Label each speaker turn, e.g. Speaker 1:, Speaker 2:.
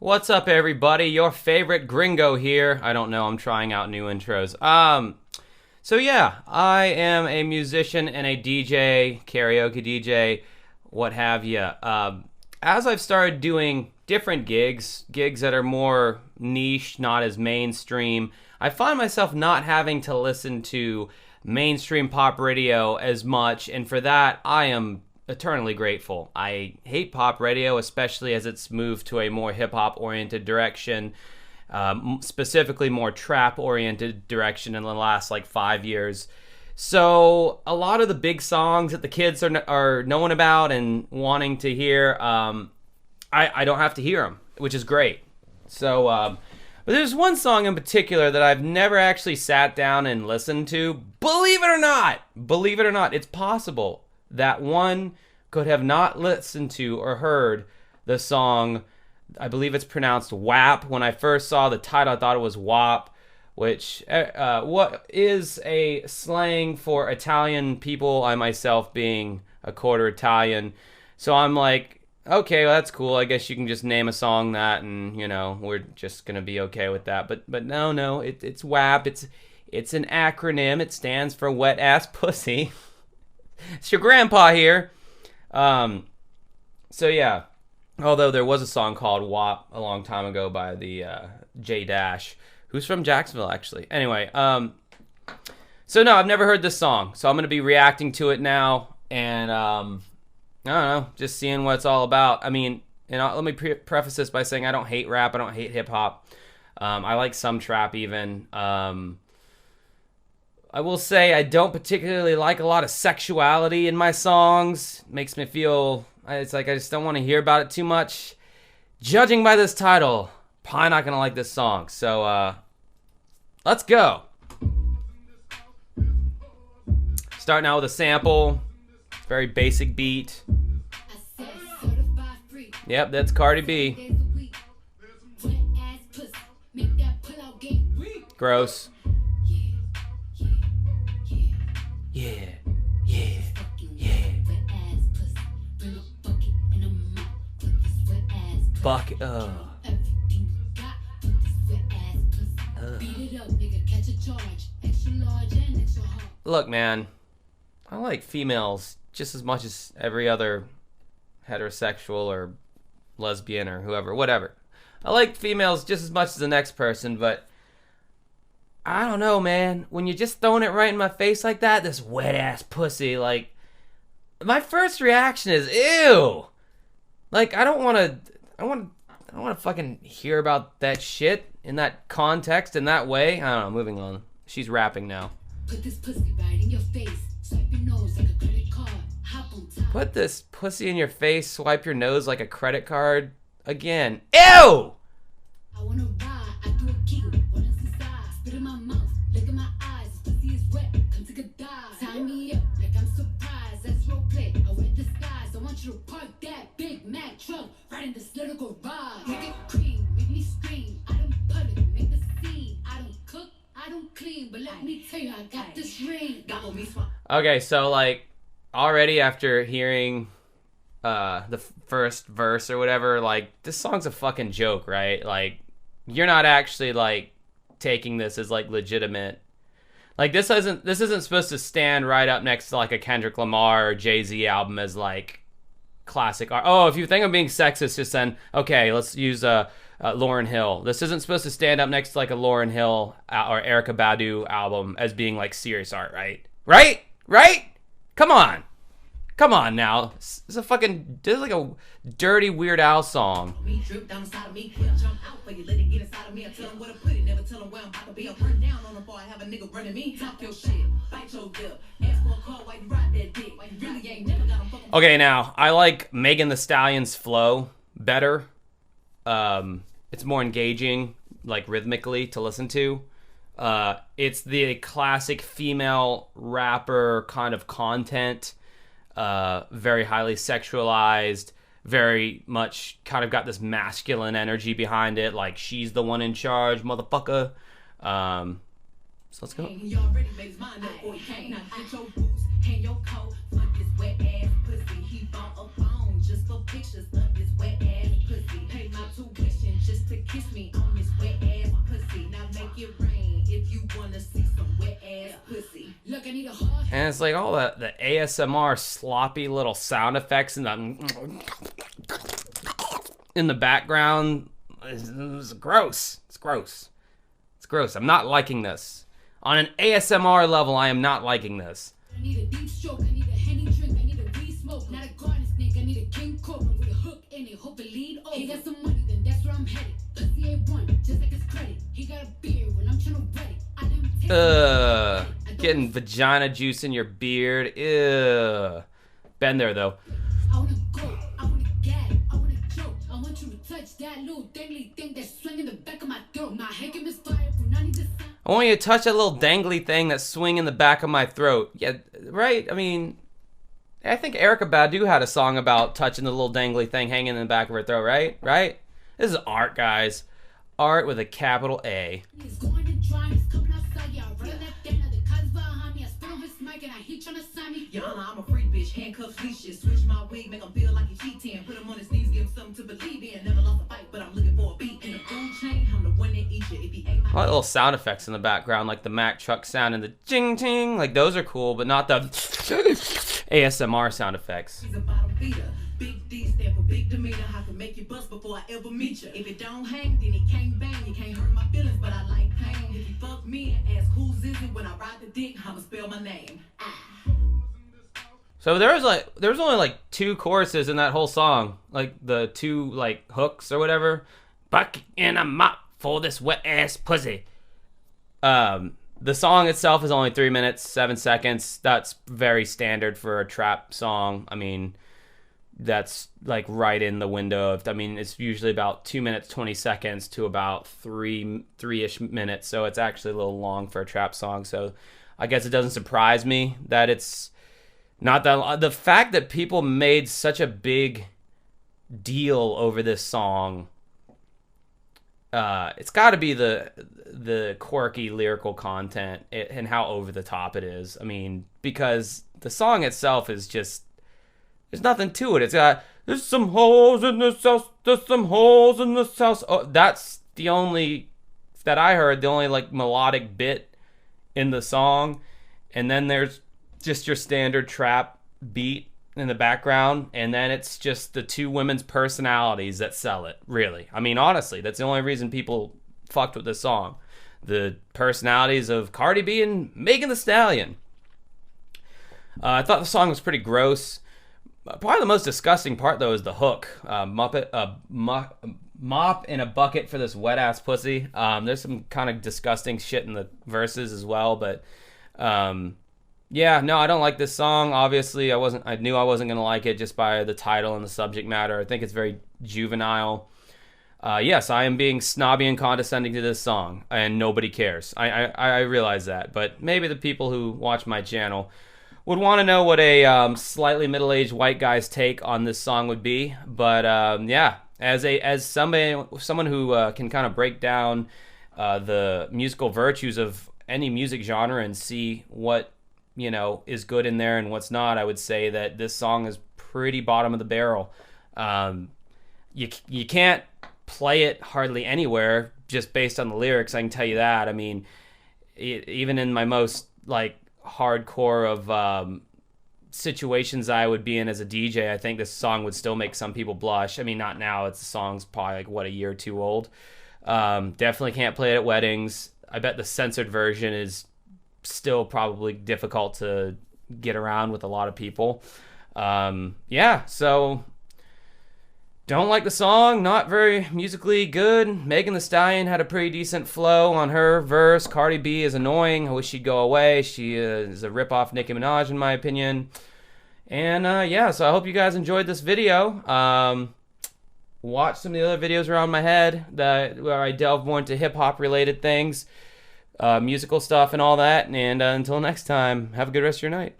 Speaker 1: What's up, everybody? Your favorite gringo here. I don't know, I'm trying out new intros. So yeah, I am a musician and a DJ, karaoke DJ, what have you. As I've started doing different gigs that are more niche, not as mainstream, I find myself not having to listen to mainstream pop radio as much, and for that, I am eternally grateful. I hate pop radio, especially as it's moved to a more hip-hop oriented direction, specifically more trap oriented direction in the last like 5 years. So a lot of the big songs that the kids are knowing about and wanting to hear, I don't have to hear them, which is great. So but there's one song in particular that I've never actually sat down and listened to. Believe it or not, it's possible that one could have not listened to or heard the song. I believe it's pronounced W.A.P. When I first saw the title, I thought it was W.A.P, which what is a slang for Italian people, I myself being a quarter Italian. So I'm like, okay, well, that's cool. I guess you can just name a song that, and, you know, we're just going to be okay with that. But no, it's W.A.P. It's an acronym. It stands for Wet Ass Pussy. It's your grandpa here. So yeah, although there was a song called W.A.P. a long time ago by the J Dash, who's from Jacksonville, actually. Anyway, so no, I've never heard this song, so I'm going to be reacting to it now, and I don't know, just seeing what it's all about. I mean, you know, let me preface this by saying I don't hate rap, I don't hate hip-hop. I like some trap even. I will say I don't particularly like a lot of sexuality in my songs. It makes me feel, it's like I just don't want to hear about it too much. Judging by this title, probably not going to like this song. So, let's go. Starting out with a sample. Very basic beat. Yep, that's Cardi B. Gross. Yeah. Bucket. Look, man, I like females just as much as every other heterosexual or lesbian or whoever, whatever. I like females just as much as the next person, but I don't know, man. When you're just throwing it right in my face like that, this wet ass pussy, like, my first reaction is ew. Like, I don't want to fucking hear about that shit in that context, in that way. I don't know. Moving on. She's rapping now. Put this pussy right in your face. Swipe your nose like a credit card. Hop on top. Put this pussy in your face. Swipe your nose like a credit card. Again. Ew. I wanna ride. I do a giggle. Spit in my mouth, look in my eyes, this pussy is wet, come take a dive. Tie me up like I'm surprised, that's role play, I wear disguise. I want you to park that Big Mac truck right in this little garage. Make it cream, make me scream, I don't public, make the scene. I don't cook, I don't clean, but let me tell you, I got this ring. Okay, so like, already after hearing the first verse or whatever, like, this song's a fucking joke, right? Like, you're not actually like taking this as like legitimate. Like, this isn't supposed to stand right up next to like a Kendrick Lamar or Jay-Z album as like classic art. Oh, if you think I'm being sexist, just then, okay, let's use Lauryn Hill. This isn't supposed to stand up next to like a Lauryn Hill or Erykah Badu album as being like serious art, right? Right? Come on now. This is like a dirty Weird Al song. Okay, now, I like Megan Thee Stallion's flow better. It's more engaging, like rhythmically, to listen to. It's the classic female rapper kind of content. Very highly sexualized, very much kind of got this masculine energy behind it, like she's the one in charge, motherfucker. So let's go. Just for pictures of this wet ass pussy. Pay my tuition just And it's like all the ASMR sloppy little sound effects in the background. It's gross. It's gross. It's gross. I'm not liking this. On an ASMR level, I am not liking this.
Speaker 2: I need a deep stroke, I need a Henny drink, I need a weed smoke, not a garden snake, I need a king cobra with a hook in it, hope it lead over. He got some money, then that's where I'm headed. Pussy ain't one, just like his credit. He got a beard when I'm trying to wet it. I didn't take
Speaker 1: getting vagina juice in your beard. Ew. Been there though.
Speaker 2: I wanna go, I wanna gag, I wanna choke. I want you to touch that little dangly thing that's swinging the back of my throat. My head can misfire from 90 to
Speaker 1: I want you to touch that little dangly thing that's swinging in the back of my throat. Yeah, right? I mean, I think Erykah Badu had a song about touching the little dangly thing hanging in the back of her throat, right? Right? This is art, guys. Art with a capital A.
Speaker 2: He's going to dry, he's coming outside, yeah, I run that thing, the cuz behind me, I spit on his mic and I heat trying to sign me.
Speaker 3: Yana, I'm a freak bitch, handcuffs, leashes, switch my wig, make him feel like he's cheating, put him on his knees, give him something to believe in, never lost a fight, but I'm looking for a beat in the food chain, I'm the one that eats you, if he ain't my
Speaker 1: I like little sound effects in the background, like the Mack truck sound and the ching ching, like those are cool, but not the ASMR sound effects.
Speaker 3: He's a bottom feeder. Big D stand for big demeanor. I can make you bust before I ever meet you. If it don't hang, then it can't bang. You can't hurt my feelings, but I like pain. If you fuck me and ask who's is it when I ride the dick, I'ma spell my name.
Speaker 1: So there was only like 2 choruses in that whole song, like the 2 like hooks or whatever. Bucket and a mop for this wet ass pussy. The song itself is only 3 minutes 7 seconds. That's very standard for a trap song. I mean, that's like right in the window of, I mean, it's usually about 2 minutes 20 seconds to about three-ish minutes, so it's actually a little long for a trap song. So I guess it doesn't surprise me that it's not that. The fact that people made such a big deal over this song, it's got to be the quirky lyrical content and how over the top it is. I mean, because the song itself is just, there's nothing to it. It's got, there's some holes in this house, there's some holes in this house. Oh, that's the only, that I heard, the only like melodic bit in the song. And then there's just your standard trap beat in the background. And then it's just the 2 women's personalities that sell it, really. I mean, honestly, that's the only reason people fucked with this song. The personalities of Cardi B and Megan Thee Stallion. I thought the song was pretty gross. Probably the most disgusting part, though, is the hook. Mop in a bucket for this wet-ass pussy. There's some kind of disgusting shit in the verses as well, but yeah, no, I don't like this song. Obviously, I knew I wasn't going to like it just by the title and the subject matter. I think it's very juvenile. Yes, I am being snobby and condescending to this song, and nobody cares. I realize that, but maybe the people who watch my channel would want to know what a slightly middle-aged white guy's take on this song would be. But yeah, as someone who can kind of break down the musical virtues of any music genre and see what, you know, is good in there and what's not, I would say that this song is pretty bottom of the barrel. You can't play it hardly anywhere just based on the lyrics, I can tell you that. I mean, even in my most like hardcore of situations I would be in as a DJ, I think this song would still make some people blush. I mean, not now, the song's probably like, what, a year or 2 old. Definitely can't play it at weddings. I bet the censored version is still probably difficult to get around with a lot of people. Yeah, so don't like the song, not very musically good. Megan Thee Stallion had a pretty decent flow on her verse. Cardi B is annoying. I wish she'd go away. She is a ripoff Nicki Minaj in my opinion. And yeah, so I hope you guys enjoyed this video. Watch some of the other videos around my head where I delve more into hip-hop related things, musical stuff and all that. And until next time, have a good rest of your night.